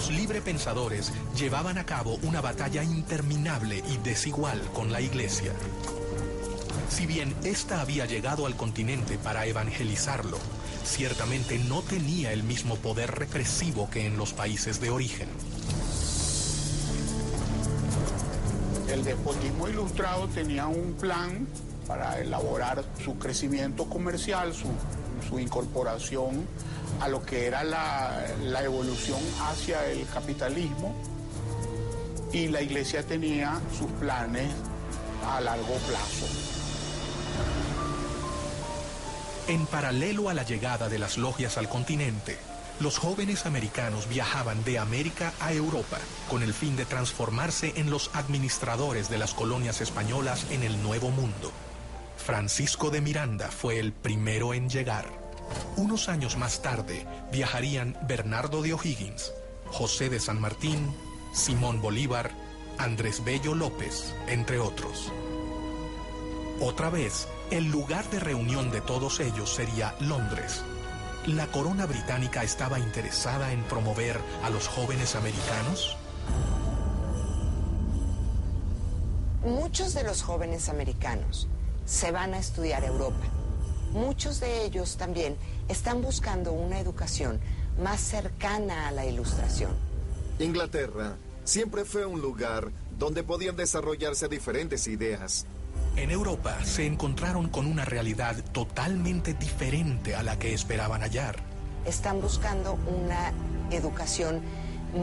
los librepensadores llevaban a cabo una batalla interminable y desigual con la Iglesia. Si bien ésta había llegado al continente para evangelizarlo, ciertamente no tenía el mismo poder represivo que en los países de origen. El despotismo ilustrado tenía un plan para elaborar su crecimiento comercial, su incorporación a lo que era la evolución hacia el capitalismo, y la Iglesia tenía sus planes a largo plazo. En paralelo a la llegada de las logias al continente, los jóvenes americanos viajaban de América a Europa con el fin de transformarse en los administradores de las colonias españolas en el Nuevo Mundo. Francisco de Miranda fue el primero en llegar. Unos años más tarde viajarían Bernardo de O'Higgins, José de San Martín, Simón Bolívar, Andrés Bello López, entre otros. Otra vez, el lugar de reunión de todos ellos sería Londres. ¿La corona británica estaba interesada en promover a los jóvenes americanos? Muchos de los jóvenes americanos se van a estudiar a Europa. Muchos de ellos también están buscando una educación más cercana a la Ilustración. Inglaterra siempre fue un lugar donde podían desarrollarse diferentes ideas. En Europa se encontraron con una realidad totalmente diferente a la que esperaban hallar. Están buscando una educación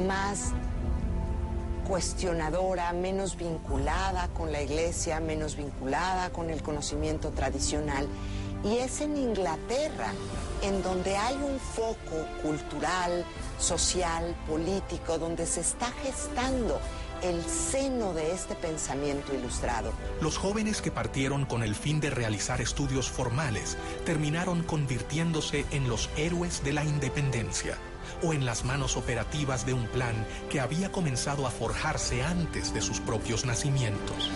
más cuestionadora, menos vinculada con la Iglesia, menos vinculada con el conocimiento tradicional. Y es en Inglaterra en donde hay un foco cultural, social, político, donde se está gestando el seno de este pensamiento ilustrado. Los jóvenes que partieron con el fin de realizar estudios formales terminaron convirtiéndose en los héroes de la independencia o en las manos operativas de un plan que había comenzado a forjarse antes de sus propios nacimientos.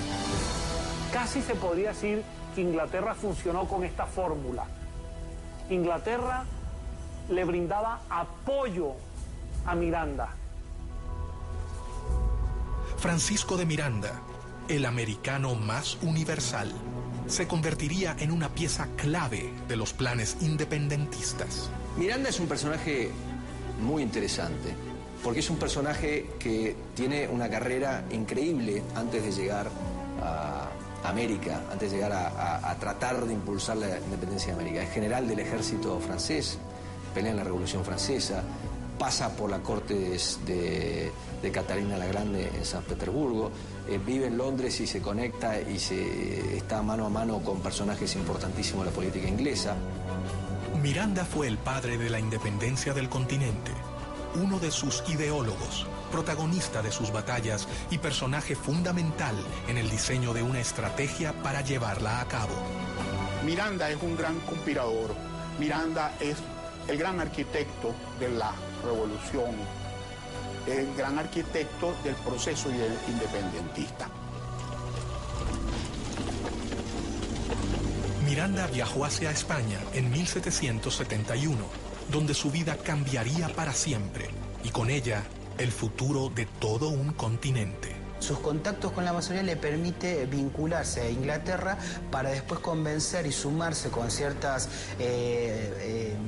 Casi se podría decir que Inglaterra funcionó con esta fórmula. Inglaterra le brindaba apoyo a Miranda. Francisco de Miranda, el americano más universal, se convertiría en una pieza clave de los planes independentistas. Miranda es un personaje muy interesante, porque es un personaje que tiene una carrera increíble antes de llegar a América, antes de llegar a tratar de impulsar la independencia de América. Es general del ejército francés, pelea en la Revolución Francesa, pasa por la corte de Catalina la Grande en San Petersburgo, vive en Londres y se conecta y está mano a mano con personajes importantísimos de la política inglesa. Miranda fue el padre de la independencia del continente, uno de sus ideólogos, protagonista de sus batallas y personaje fundamental en el diseño de una estrategia para llevarla a cabo. Miranda es un gran conspirador. Miranda es el gran arquitecto de la revolución, el gran arquitecto del proceso independentista. Miranda viajó hacia España en 1771, donde su vida cambiaría para siempre, y con ella el futuro de todo un continente. Sus contactos con la masonería le permite vincularse a Inglaterra para después convencer y sumarse con ciertas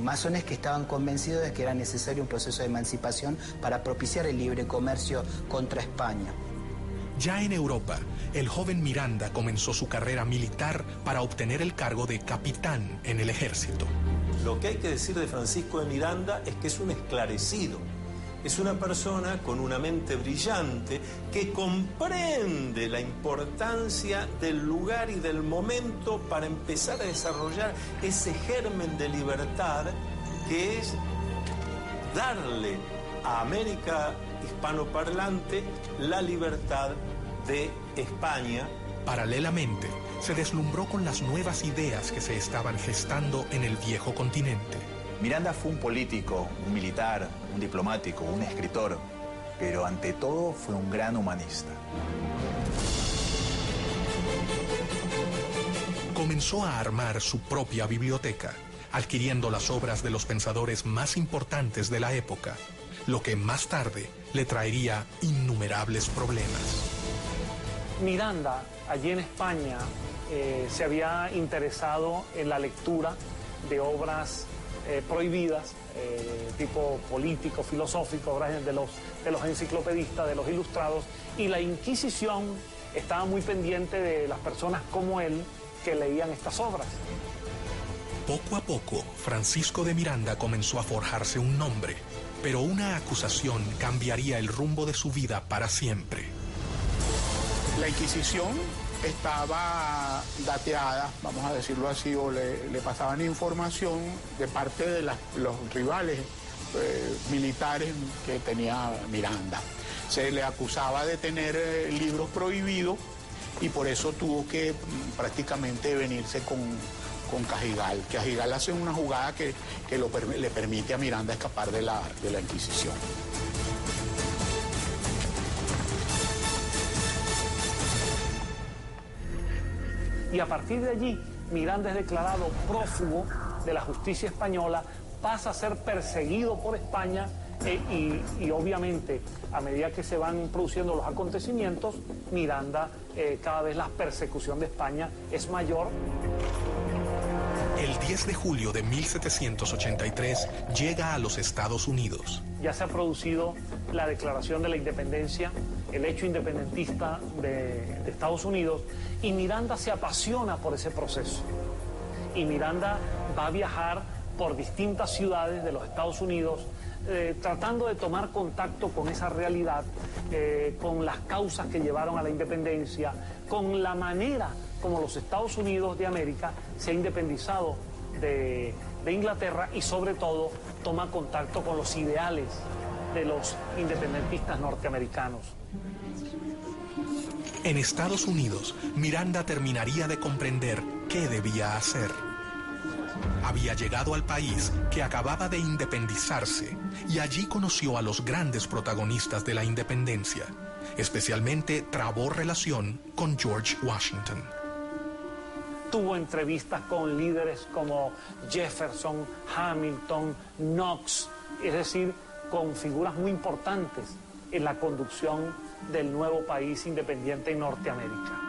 masones que estaban convencidos de que era necesario un proceso de emancipación para propiciar el libre comercio contra España. Ya en Europa, el joven Miranda comenzó su carrera militar para obtener el cargo de capitán en el ejército. Lo que hay que decir de Francisco de Miranda es que es un esclarecido. Es una persona con una mente brillante que comprende la importancia del lugar y del momento para empezar a desarrollar ese germen de libertad que es darle a América hispanoparlante la libertad de España. Paralelamente, se deslumbró con las nuevas ideas que se estaban gestando en el viejo continente. Miranda fue un político, un militar, un diplomático, un escritor, pero ante todo fue un gran humanista. Comenzó a armar su propia biblioteca, adquiriendo las obras de los pensadores más importantes de la época, lo que más tarde le traería innumerables problemas. Miranda, allí en España, se había interesado en la lectura de obras prohibidas, tipo político, filosófico, obras de los enciclopedistas, de los ilustrados, y la Inquisición estaba muy pendiente de las personas como él que leían estas obras. Poco a poco, Francisco de Miranda comenzó a forjarse un nombre, pero una acusación cambiaría el rumbo de su vida para siempre. La Inquisición estaba dateada, vamos a decirlo así, o le pasaban información de parte de los rivales militares que tenía Miranda. Se le acusaba de tener libros prohibidos y por eso tuvo que prácticamente venirse con Cajigal. Cajigal hace una jugada que le permite a Miranda escapar de la Inquisición. Y a partir de allí, Miranda es declarado prófugo de la justicia española, pasa a ser perseguido por España y obviamente, a medida que se van produciendo los acontecimientos, Miranda, cada vez la persecución de España es mayor. El 10 de julio de 1783 llega a los Estados Unidos. Ya se ha producido la declaración de la independencia, el hecho independentista de Estados Unidos, y Miranda se apasiona por ese proceso. Y Miranda va a viajar por distintas ciudades de los Estados Unidos, tratando de tomar contacto con esa realidad, con las causas que llevaron a la independencia, con la manera como los Estados Unidos de América se ha independizado de Inglaterra y sobre todo toma contacto con los ideales de los independentistas norteamericanos. En Estados Unidos, Miranda terminaría de comprender qué debía hacer. Había llegado al país que acababa de independizarse y allí conoció a los grandes protagonistas de la independencia. Especialmente trabó relación con George Washington. Tuvo entrevistas con líderes como Jefferson, Hamilton, Knox, es decir, con figuras muy importantes en la conducción del nuevo país independiente en Norteamérica.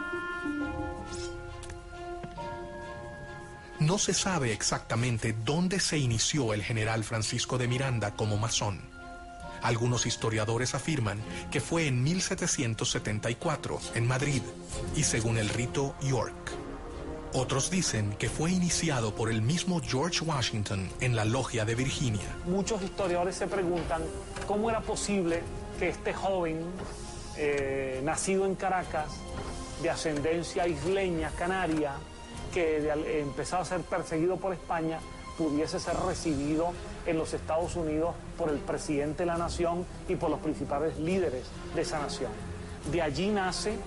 No se sabe exactamente dónde se inició el general Francisco de Miranda como masón. Algunos historiadores afirman que fue en 1774, en Madrid, y según el rito, York. Otros dicen que fue iniciado por el mismo George Washington en la Logia de Virginia. Muchos historiadores se preguntan cómo era posible que este joven, nacido en Caracas, de ascendencia isleña, canaria, que empezaba a ser perseguido por España, pudiese ser recibido en los Estados Unidos por el presidente de la nación y por los principales líderes de esa nación. De allí nace,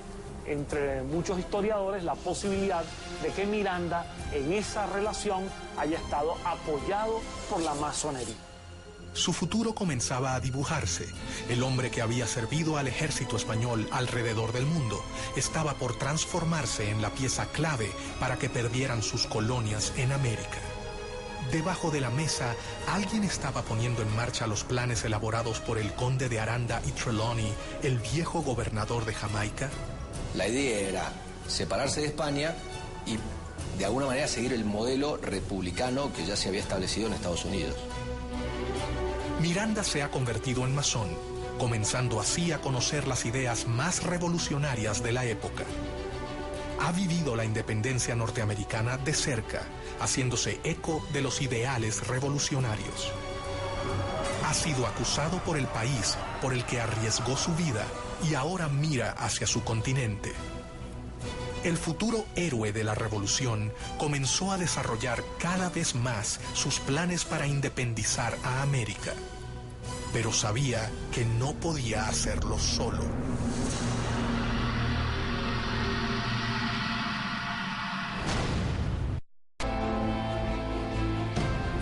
entre muchos historiadores, la posibilidad de que Miranda en esa relación haya estado apoyado por la masonería. Su futuro comenzaba a dibujarse. El hombre que había servido al ejército español alrededor del mundo estaba por transformarse en la pieza clave para que perdieran sus colonias en América. Debajo de la mesa, alguien estaba poniendo en marcha los planes elaborados por el conde de Aranda y Trelawney, el viejo gobernador de Jamaica. La idea era separarse de España y de alguna manera seguir el modelo republicano que ya se había establecido en Estados Unidos. Miranda se ha convertido en masón, comenzando así a conocer las ideas más revolucionarias de la época. Ha vivido la independencia norteamericana de cerca, haciéndose eco de los ideales revolucionarios. Ha sido acusado por el país por el que arriesgó su vida y ahora mira hacia su continente. El futuro héroe de la revolución comenzó a desarrollar cada vez más sus planes para independizar a América, pero sabía que no podía hacerlo solo.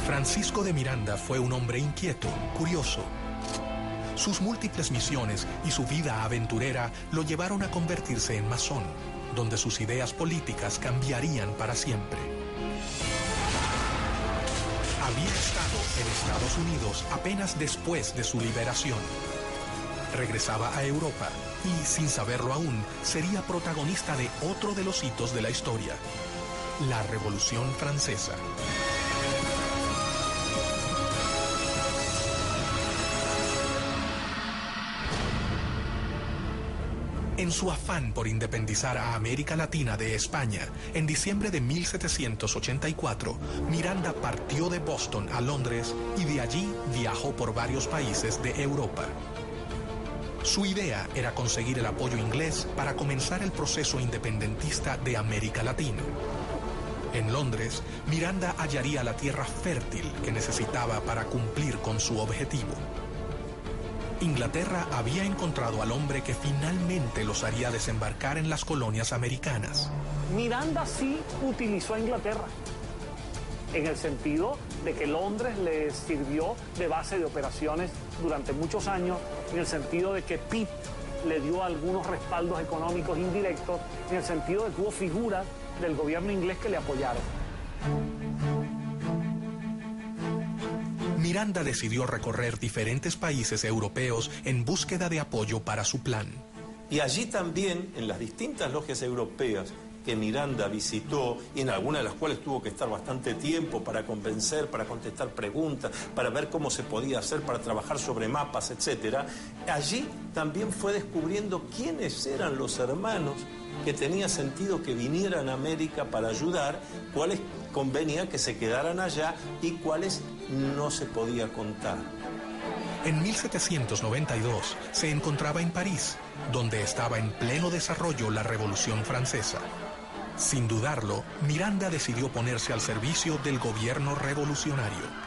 Francisco de Miranda fue un hombre inquieto, curioso. Sus múltiples misiones y su vida aventurera lo llevaron a convertirse en masón, donde sus ideas políticas cambiarían para siempre. Había estado en Estados Unidos apenas después de su liberación. Regresaba a Europa y, sin saberlo aún, sería protagonista de otro de los hitos de la historia, la Revolución Francesa. En su afán por independizar a América Latina de España, en diciembre de 1784, Miranda partió de Boston a Londres y de allí viajó por varios países de Europa. Su idea era conseguir el apoyo inglés para comenzar el proceso independentista de América Latina. En Londres, Miranda hallaría la tierra fértil que necesitaba para cumplir con su objetivo. Inglaterra había encontrado al hombre que finalmente los haría desembarcar en las colonias americanas. Miranda sí utilizó a Inglaterra, en el sentido de que Londres le sirvió de base de operaciones durante muchos años, en el sentido de que Pitt le dio algunos respaldos económicos indirectos, en el sentido de que hubo figuras del gobierno inglés que le apoyaron. Miranda decidió recorrer diferentes países europeos en búsqueda de apoyo para su plan. Y allí también, en las distintas logias europeas que Miranda visitó, y en algunas de las cuales tuvo que estar bastante tiempo para convencer, para contestar preguntas, para ver cómo se podía hacer, para trabajar sobre mapas, etc., allí también fue descubriendo quiénes eran los hermanos que tenía sentido que vinieran a América para ayudar, cuáles convenía que se quedaran allá y cuáles no se podía contar. En 1792 se encontraba en París, donde estaba en pleno desarrollo la Revolución Francesa. Sin dudarlo, Miranda decidió ponerse al servicio del gobierno revolucionario.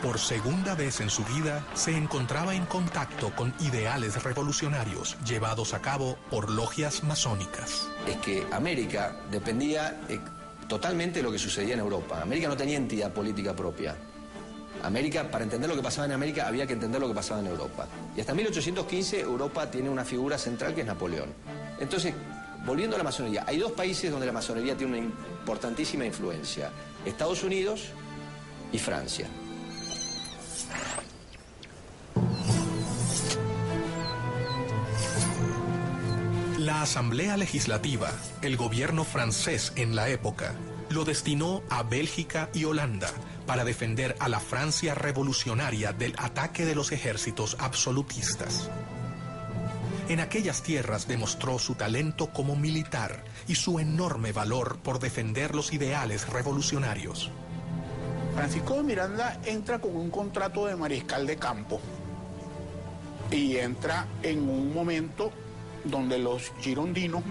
Por segunda vez en su vida, se encontraba en contacto con ideales revolucionarios llevados a cabo por logias masónicas. Es que América dependía totalmente de lo que sucedía en Europa. América no tenía entidad política propia. América, para entender lo que pasaba en América, había que entender lo que pasaba en Europa. Y hasta 1815 Europa tiene una figura central que es Napoleón. Entonces, volviendo a la masonería, hay dos países donde la masonería tiene una importantísima influencia: Estados Unidos y Francia. La Asamblea Legislativa, el gobierno francés en la época, lo destinó a Bélgica y Holanda para defender a la Francia revolucionaria del ataque de los ejércitos absolutistas. En aquellas tierras demostró su talento como militar y su enorme valor por defender los ideales revolucionarios. Francisco de Miranda entra con un contrato de mariscal de campo y entra en un momento donde los girondinos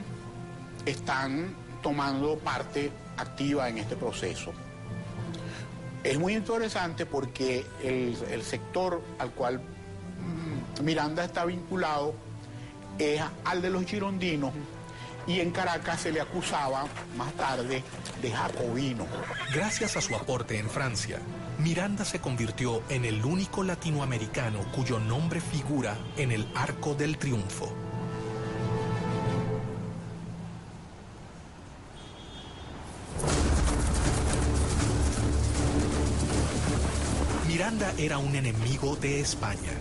están tomando parte activa en este proceso. Es muy interesante porque el sector al cual Miranda está vinculado es al de los girondinos, y en Caracas se le acusaba más tarde de jacobino. Gracias a su aporte en Francia, Miranda se convirtió en el único latinoamericano cuyo nombre figura en el Arco del Triunfo. Miranda era un enemigo de España.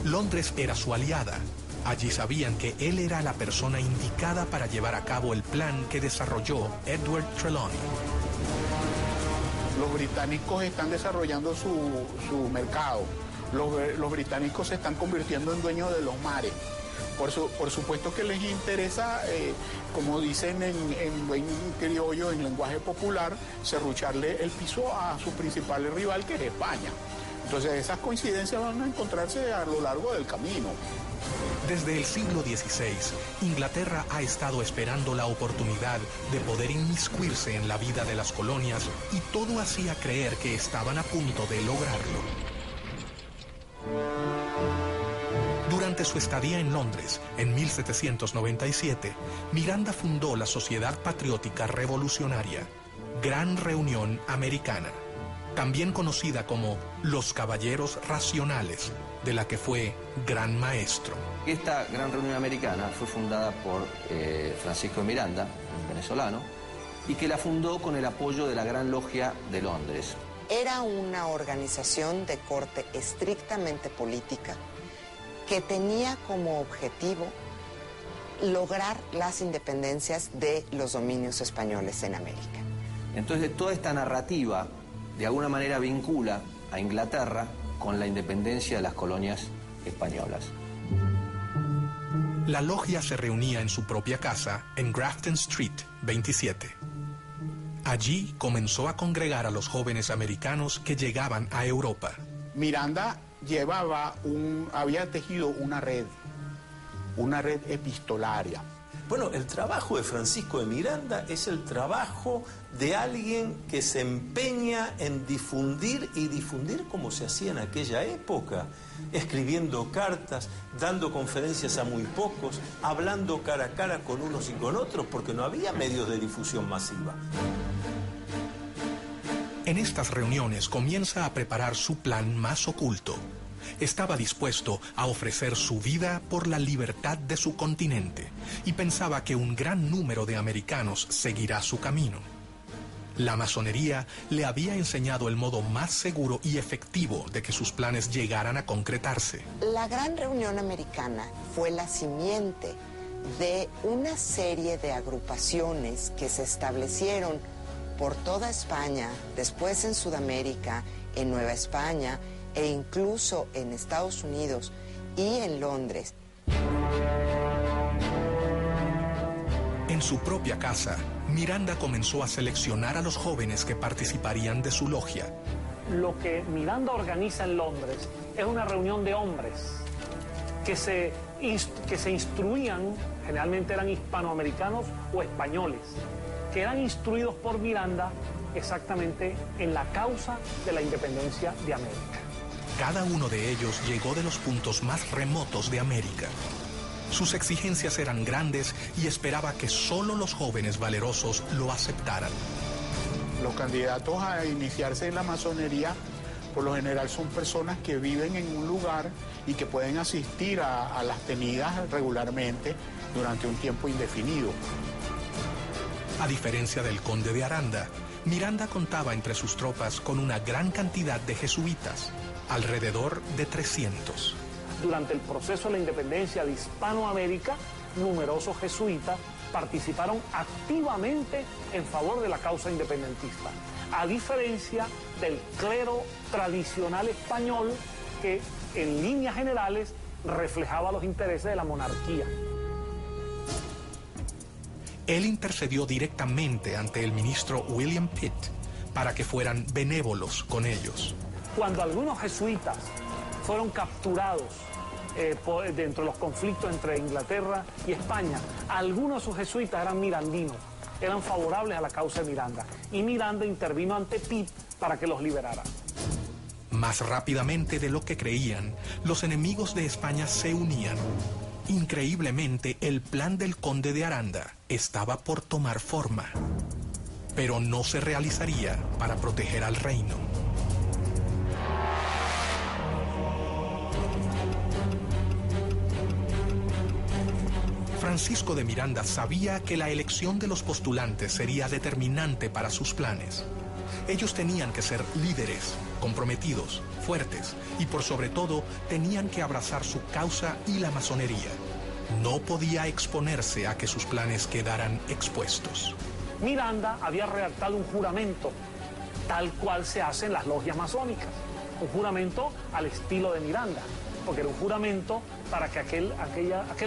Londres era su aliada. Allí sabían que él era la persona indicada para llevar a cabo el plan que desarrolló Edward Trelawney. Los británicos están desarrollando su mercado. Los británicos se están convirtiendo en dueños de los mares. Por supuesto que les interesa, como dicen en buen criollo, en lenguaje popular, serrucharle el piso a su principal rival, que es España. Entonces esas coincidencias van a encontrarse a lo largo del camino. Desde el siglo XVI, Inglaterra ha estado esperando la oportunidad de poder inmiscuirse en la vida de las colonias, y todo hacía creer que estaban a punto de lograrlo. Durante su estadía en Londres, en 1797, Miranda fundó la Sociedad Patriótica Revolucionaria, Gran Reunión Americana, también conocida como los Caballeros Racionales, de la que fue gran maestro. Esta Gran Reunión Americana fue fundada por Francisco de Miranda, un venezolano, y que la fundó con el apoyo de la Gran Logia de Londres. Era una organización de corte estrictamente política que tenía como objetivo lograr las independencias de los dominios españoles en América. Entonces toda esta narrativa de alguna manera vincula a Inglaterra con la independencia de las colonias españolas. La logia se reunía en su propia casa en Grafton Street 27. Allí comenzó a congregar a los jóvenes americanos que llegaban a Europa. Miranda había tejido una red epistolaria. Bueno, el trabajo de Francisco de Miranda es el trabajo de alguien que se empeña en difundir como se hacía en aquella época, escribiendo cartas, dando conferencias a muy pocos, hablando cara a cara con unos y con otros, porque no había medios de difusión masiva. En estas reuniones comienza a preparar su plan más oculto. Estaba dispuesto a ofrecer su vida por la libertad de su continente y pensaba que un gran número de americanos seguirá su camino. La masonería le había enseñado el modo más seguro y efectivo de que sus planes llegaran a concretarse. La Gran Reunión Americana fue la simiente de una serie de agrupaciones que se establecieron por toda España, después en Sudamérica, en Nueva España e incluso en Estados Unidos y en Londres. En su propia casa, Miranda comenzó a seleccionar a los jóvenes que participarían de su logia. Lo que Miranda organiza en Londres es una reunión de hombres que se instruían, generalmente eran hispanoamericanos o españoles, que eran instruidos por Miranda exactamente en la causa de la independencia de América. Cada uno de ellos llegó de los puntos más remotos de América. Sus exigencias eran grandes y esperaba que solo los jóvenes valerosos lo aceptaran. Los candidatos a iniciarse en la masonería, por lo general, son personas que viven en un lugar y que pueden asistir a las tenidas regularmente durante un tiempo indefinido. A diferencia del conde de Aranda, Miranda contaba entre sus tropas con una gran cantidad de jesuitas, alrededor de 300. Durante el proceso de la independencia de Hispanoamérica, numerosos jesuitas participaron activamente en favor de la causa independentista, a diferencia del clero tradicional español que, en líneas generales, reflejaba los intereses de la monarquía. Él intercedió directamente ante el ministro William Pitt para que fueran benévolos con ellos. Cuando algunos jesuitas fueron capturados dentro de los conflictos entre Inglaterra y España, algunos de sus jesuitas eran mirandinos, eran favorables a la causa de Miranda, y Miranda intervino ante Pitt para que los liberara. Más rápidamente de lo que creían, los enemigos de España se unían. Increíblemente, el plan del conde de Aranda estaba por tomar forma, pero no se realizaría para proteger al reino. Francisco de Miranda sabía que la elección de los postulantes sería determinante para sus planes. Ellos tenían que ser líderes, comprometidos, fuertes y por sobre todo tenían que abrazar su causa y la masonería. No podía exponerse a que sus planes quedaran expuestos. Miranda había redactado un juramento, tal cual se hace en las logias masónicas. Un juramento al estilo de Miranda, porque era un juramento para que aquel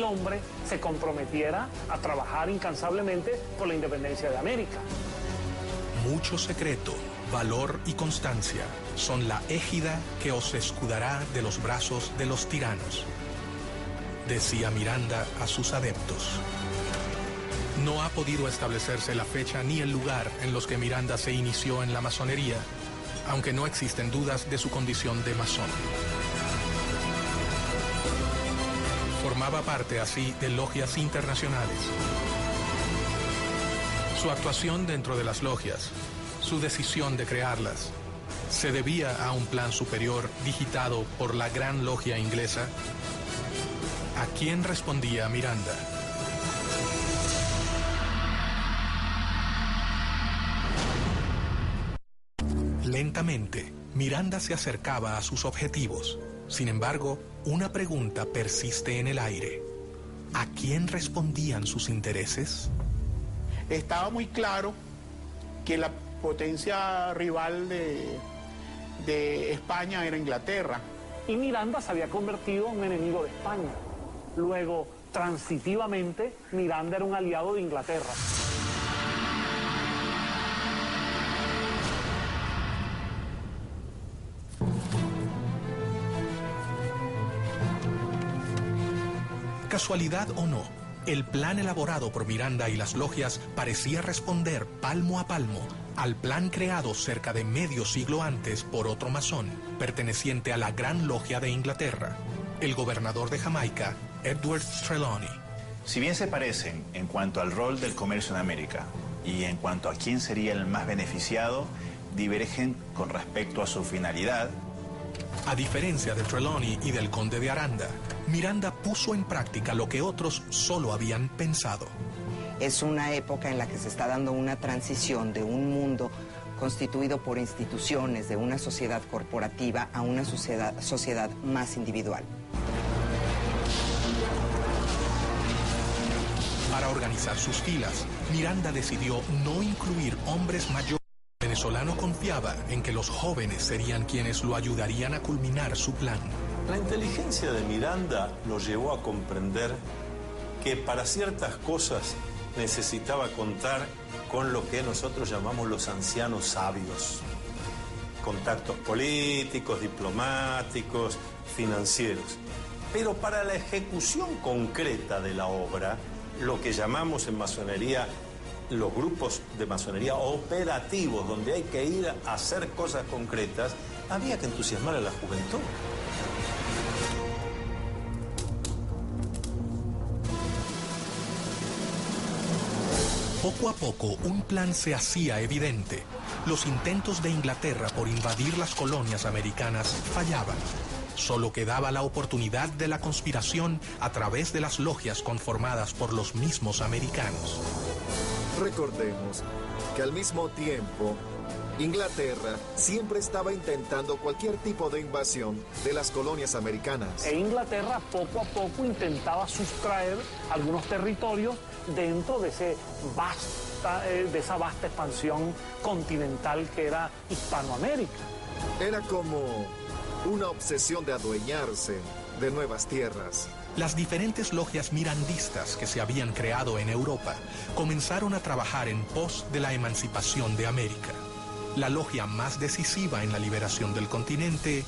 hombre se comprometiera a trabajar incansablemente por la independencia de América. Mucho secreto, valor y constancia son la égida que os escudará de los brazos de los tiranos, decía Miranda a sus adeptos. No ha podido establecerse la fecha ni el lugar en los que Miranda se inició en la masonería, aunque no existen dudas de su condición de masón. Formaba parte así de logias internacionales. Su actuación dentro de las logias, su decisión de crearlas, se debía a un plan superior digitado por la Gran Logia Inglesa. ¿A quién respondía Miranda? Lentamente, Miranda se acercaba a sus objetivos. Sin embargo, una pregunta persiste en el aire. ¿A quién respondían sus intereses? Estaba muy claro que la potencia rival de España era Inglaterra. Y Miranda se había convertido en un enemigo de España. Luego, transitivamente, Miranda era un aliado de Inglaterra. Casualidad o no, el plan elaborado por Miranda y las logias parecía responder palmo a palmo al plan creado cerca de medio siglo antes por otro masón, perteneciente a la Gran Logia de Inglaterra, el gobernador de Jamaica, Edward Trelawney. Si bien se parecen en cuanto al rol del comercio en América y en cuanto a quién sería el más beneficiado, divergen con respecto a su finalidad. A diferencia de Trelawney y del conde de Aranda, Miranda puso en práctica lo que otros solo habían pensado. Es una época en la que se está dando una transición de un mundo constituido por instituciones, de una sociedad corporativa a una sociedad más individual. Para organizar sus filas, Miranda decidió no incluir hombres mayores. El venezolano confiaba en que los jóvenes serían quienes lo ayudarían a culminar su plan. La inteligencia de Miranda lo llevó a comprender que para ciertas cosas necesitaba contar con lo que nosotros llamamos los ancianos sabios. Contactos políticos, diplomáticos, financieros. Pero para la ejecución concreta de la obra, lo que llamamos en masonería los grupos de masonería operativos, donde hay que ir a hacer cosas concretas, había que entusiasmar a la juventud. Poco a poco, un plan se hacía evidente. Los intentos de Inglaterra por invadir las colonias americanas fallaban. Solo quedaba la oportunidad de la conspiración a través de las logias conformadas por los mismos americanos. Recordemos que al mismo tiempo, Inglaterra siempre estaba intentando cualquier tipo de invasión de las colonias americanas. E Inglaterra poco a poco intentaba sustraer algunos territorios dentro de esa vasta expansión continental que era Hispanoamérica. Era como una obsesión de adueñarse de nuevas tierras. Las diferentes logias mirandistas que se habían creado en Europa comenzaron a trabajar en pos de la emancipación de América. La logia más decisiva en la liberación del continente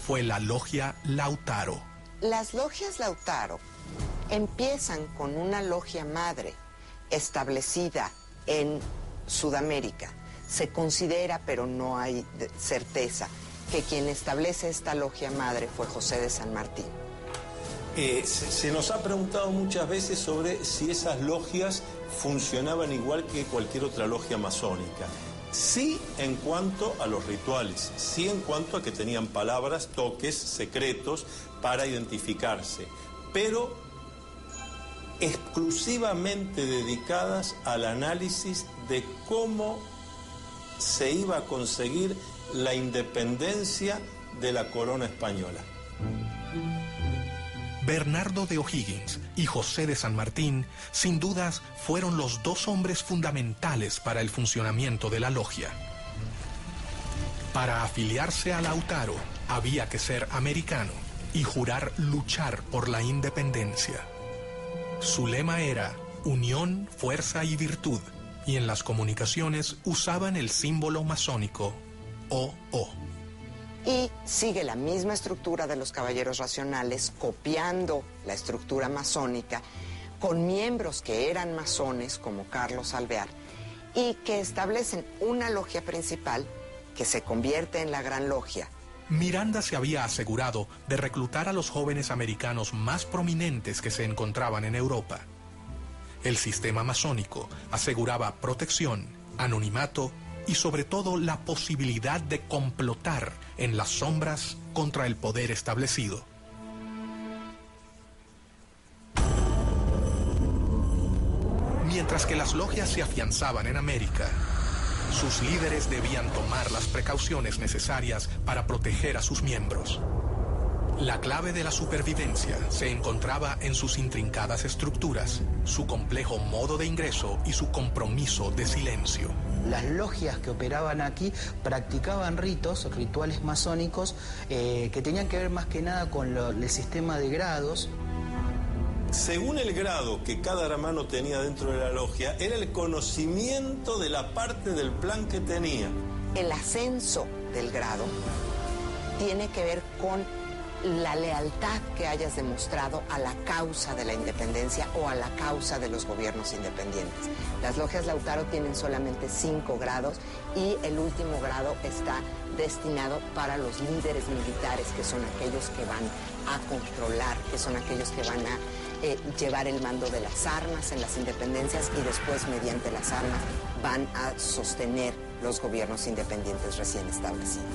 fue la logia Lautaro. Las logias Lautaro empiezan con una logia madre establecida en Sudamérica. Se considera, pero no hay certeza, que quien establece esta logia madre fue José de San Martín. Se nos ha preguntado muchas veces sobre si esas logias funcionaban igual que cualquier otra logia masónica. Sí en cuanto a los rituales, sí en cuanto a que tenían palabras, toques, secretos para identificarse, pero exclusivamente dedicadas al análisis de cómo se iba a conseguir la independencia de la corona española. Bernardo de O'Higgins y José de San Martín, sin dudas, fueron los dos hombres fundamentales para el funcionamiento de la logia. Para afiliarse a Lautaro, había que ser americano y jurar luchar por la independencia. Su lema era unión, fuerza y virtud, y en las comunicaciones usaban el símbolo masónico OO. Y sigue la misma estructura de los caballeros racionales, copiando la estructura masónica, con miembros que eran masones, como Carlos Alvear, y que establecen una logia principal que se convierte en la Gran Logia. Miranda se había asegurado de reclutar a los jóvenes americanos más prominentes que se encontraban en Europa. El sistema masónico aseguraba protección, anonimato y sobre todo la posibilidad de complotar en las sombras contra el poder establecido. Mientras que las logias se afianzaban en América, Sus líderes debían tomar las precauciones necesarias para proteger a sus miembros. La clave de la supervivencia se encontraba en sus intrincadas estructuras, su complejo modo de ingreso y su compromiso de silencio. Las logias que operaban aquí practicaban rituales masónicos que tenían que ver más que nada con el sistema de grados. Según el grado que cada hermano tenía dentro de la logia, era el conocimiento de la parte del plan que tenía. El ascenso del grado tiene que ver con la lealtad que hayas demostrado a la causa de la independencia o a la causa de los gobiernos independientes. Las logias Lautaro tienen solamente 5 grados y el último grado está destinado para los líderes militares, que son aquellos que van a controlar, que son aquellos que van a llevar el mando de las armas en las independencias y después, mediante las armas, van a sostener los gobiernos independientes recién establecidos.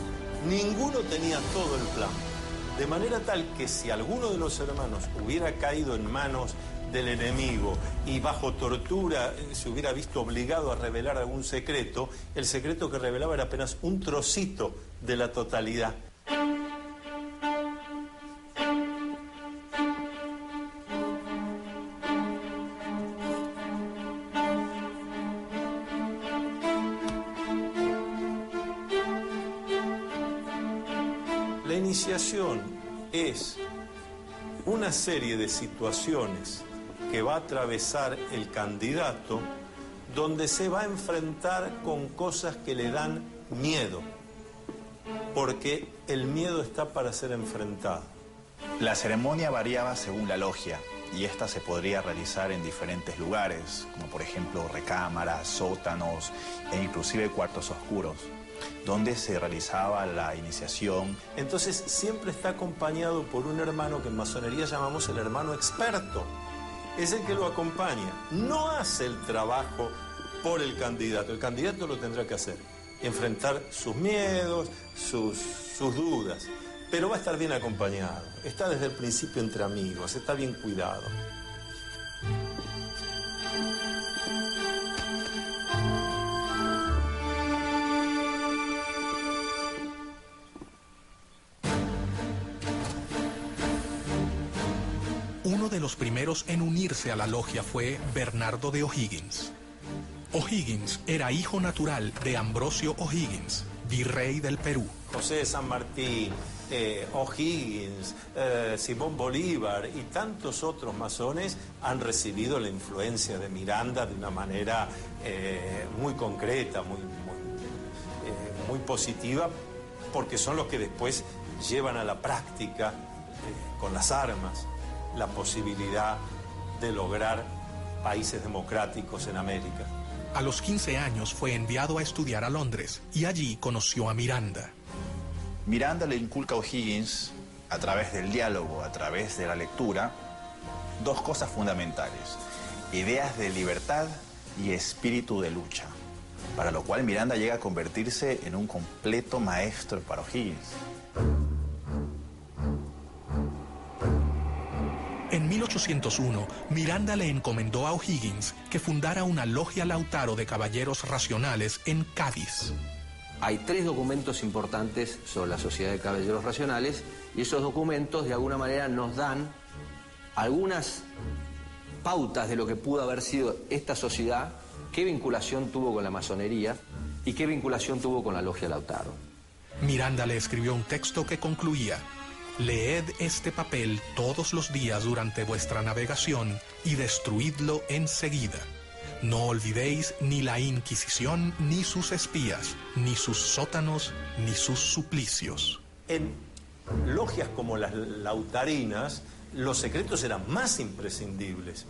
Ninguno tenía todo el plan. De manera tal que si alguno de los hermanos hubiera caído en manos del enemigo y bajo tortura se hubiera visto obligado a revelar algún secreto, el secreto que revelaba era apenas un trocito de la totalidad. La iniciación es una serie de situaciones que va a atravesar el candidato, donde se va a enfrentar con cosas que le dan miedo, porque el miedo está para ser enfrentado. La ceremonia variaba según la logia y esta se podría realizar en diferentes lugares, como por ejemplo recámaras, sótanos e inclusive cuartos oscuros, donde se realizaba la iniciación. Entonces siempre está acompañado por un hermano que en masonería llamamos el hermano experto. Es el que lo acompaña, no hace el trabajo por el candidato lo tendrá que hacer, enfrentar sus miedos, sus dudas, pero va a estar bien acompañado, está desde el principio entre amigos, está bien cuidado. Uno de los primeros en unirse a la logia fue Bernardo de O'Higgins. O'Higgins era hijo natural de Ambrosio O'Higgins, virrey del Perú. José de San Martín, O'Higgins, Simón Bolívar y tantos otros masones han recibido la influencia de Miranda de una manera muy concreta, muy positiva, porque son los que después llevan a la práctica con las armas la posibilidad de lograr países democráticos en América. A los 15 años fue enviado a estudiar a Londres y allí conoció a Miranda. Miranda le inculca a O'Higgins, a través del diálogo, a través de la lectura, 2 cosas fundamentales: ideas de libertad y espíritu de lucha, para lo cual Miranda llega a convertirse en un completo maestro para O'Higgins. En 1801, Miranda le encomendó a O'Higgins que fundara una logia Lautaro de caballeros racionales en Cádiz. Hay 3 documentos importantes sobre la Sociedad de Caballeros Racionales y esos documentos de alguna manera nos dan algunas pautas de lo que pudo haber sido esta sociedad, qué vinculación tuvo con la masonería y qué vinculación tuvo con la logia Lautaro. Miranda le escribió un texto que concluía: leed este papel todos los días durante vuestra navegación y destruidlo enseguida. No olvidéis ni la Inquisición, ni sus espías, ni sus sótanos, ni sus suplicios. En logias como las lautarinas, los secretos eran más imprescindibles,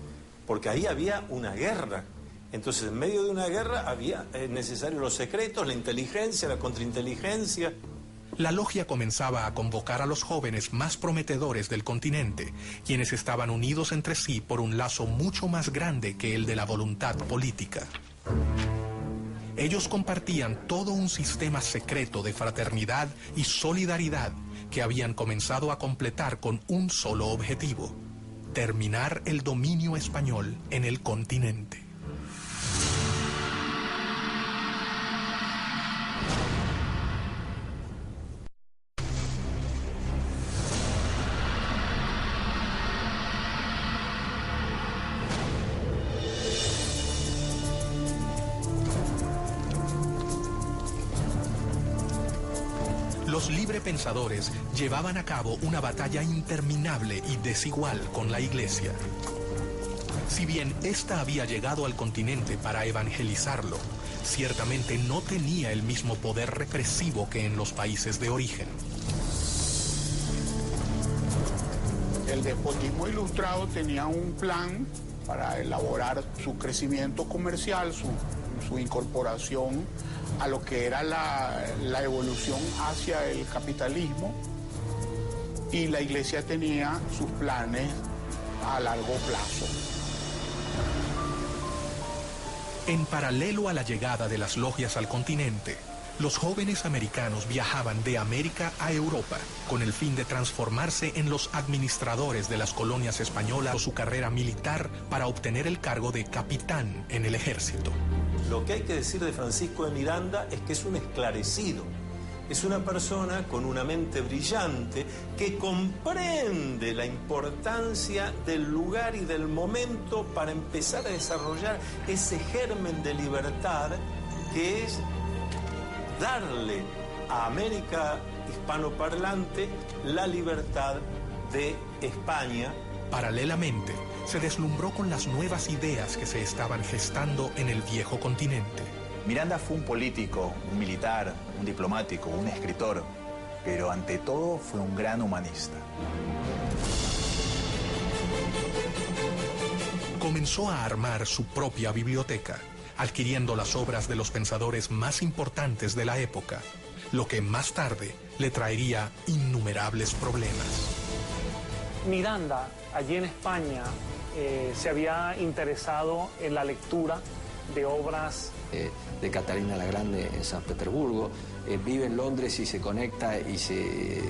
porque ahí había una guerra. Entonces, en medio de una guerra había necesarios los secretos, la inteligencia, la contrainteligencia. La logia comenzaba a convocar a los jóvenes más prometedores del continente, quienes estaban unidos entre sí por un lazo mucho más grande que el de la voluntad política. Ellos compartían todo un sistema secreto de fraternidad y solidaridad que habían comenzado a completar con un solo objetivo: terminar el dominio español en el continente. Los librepensadores llevaban a cabo una batalla interminable y desigual con la Iglesia. Si bien ésta había llegado al continente para evangelizarlo, ciertamente no tenía el mismo poder represivo que en los países de origen. El despotismo ilustrado tenía un plan para elaborar su crecimiento comercial, su incorporación a lo que era la evolución hacia el capitalismo, y la Iglesia tenía sus planes a largo plazo. En paralelo a la llegada de las logias al continente, los jóvenes americanos viajaban de América a Europa con el fin de transformarse en los administradores de las colonias españolas o su carrera militar para obtener el cargo de capitán en el ejército. Lo que hay que decir de Francisco de Miranda es que es un esclarecido. Es una persona con una mente brillante que comprende la importancia del lugar y del momento para empezar a desarrollar ese germen de libertad que es darle a América hispanoparlante la libertad de España. Paralelamente, se deslumbró con las nuevas ideas que se estaban gestando en el viejo continente. Miranda fue un político, un militar, un diplomático, un escritor, pero ante todo fue un gran humanista. Comenzó a armar su propia biblioteca, adquiriendo las obras de los pensadores más importantes de la época, lo que más tarde le traería innumerables problemas. Miranda, allí en España, se había interesado en la lectura de obras de Catalina la Grande en San Petersburgo, vive en Londres y se conecta y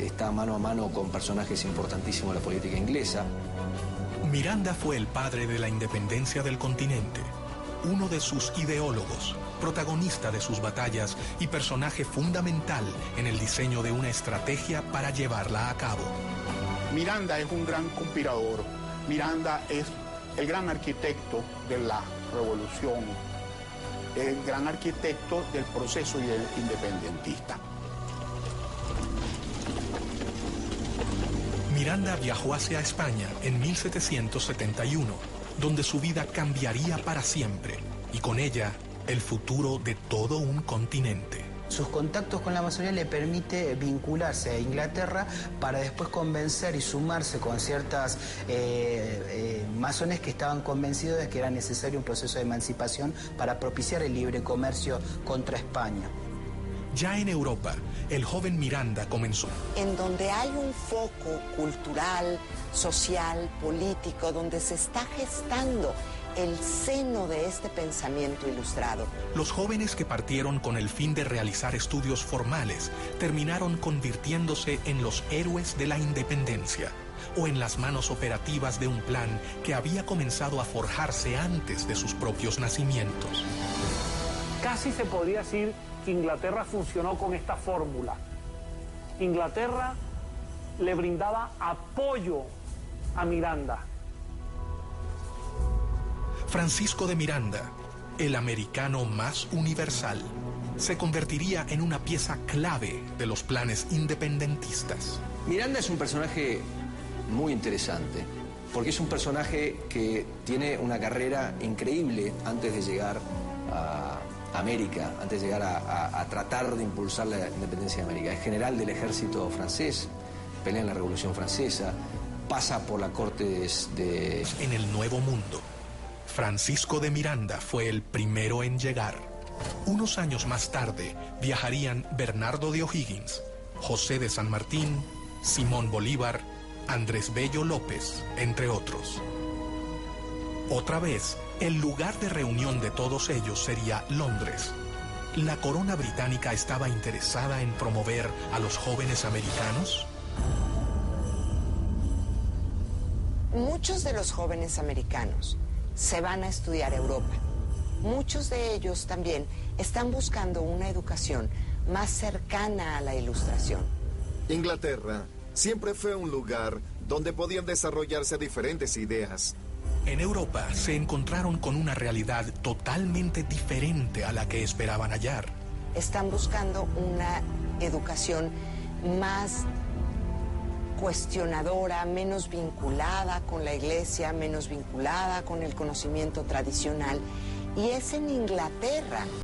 está mano a mano con personajes importantísimos de la política inglesa. Miranda fue el padre de la independencia del continente, uno de sus ideólogos, protagonista de sus batallas y personaje fundamental en el diseño de una estrategia para llevarla a cabo. Miranda es un gran conspirador. Miranda es el gran arquitecto de la revolución, el gran arquitecto del proceso independentista. Miranda viajó hacia España en 1771, donde su vida cambiaría para siempre, y con ella el futuro de todo un continente. Sus contactos con la masonería le permite vincularse a Inglaterra para después convencer y sumarse con ciertas masones que estaban convencidos de que era necesario un proceso de emancipación para propiciar el libre comercio contra España. Ya en Europa, el joven Miranda comenzó. En donde hay un foco cultural, social, político, donde se está gestando el seno de este pensamiento ilustrado. Los jóvenes que partieron con el fin de realizar estudios formales terminaron convirtiéndose en los héroes de la independencia o en las manos operativas de un plan que había comenzado a forjarse antes de sus propios nacimientos. Casi se podría decir que Inglaterra funcionó con esta fórmula. Inglaterra le brindaba apoyo a Miranda. Francisco de Miranda, el americano más universal, se convertiría en una pieza clave de los planes independentistas. Miranda es un personaje muy interesante, porque es un personaje que tiene una carrera increíble antes de llegar a América, antes de llegar a tratar de impulsar la independencia de América. Es general del ejército francés, pelea en la Revolución Francesa, pasa por la corte de... En el Nuevo Mundo, Francisco de Miranda fue el primero en llegar. Unos años más tarde viajarían Bernardo de O'Higgins, José de San Martín, Simón Bolívar, Andrés Bello López, entre otros. Otra vez, el lugar de reunión de todos ellos sería Londres. ¿La corona británica estaba interesada en promover a los jóvenes americanos? Muchos de los jóvenes americanos se van a estudiar a Europa. Muchos de ellos también están buscando una educación más cercana a la Ilustración. Inglaterra siempre fue un lugar donde podían desarrollarse diferentes ideas. En Europa se encontraron con una realidad totalmente diferente a la que esperaban hallar. Están buscando una educación más cuestionadora, menos vinculada con la iglesia, menos vinculada con el conocimiento tradicional. Y es en Inglaterra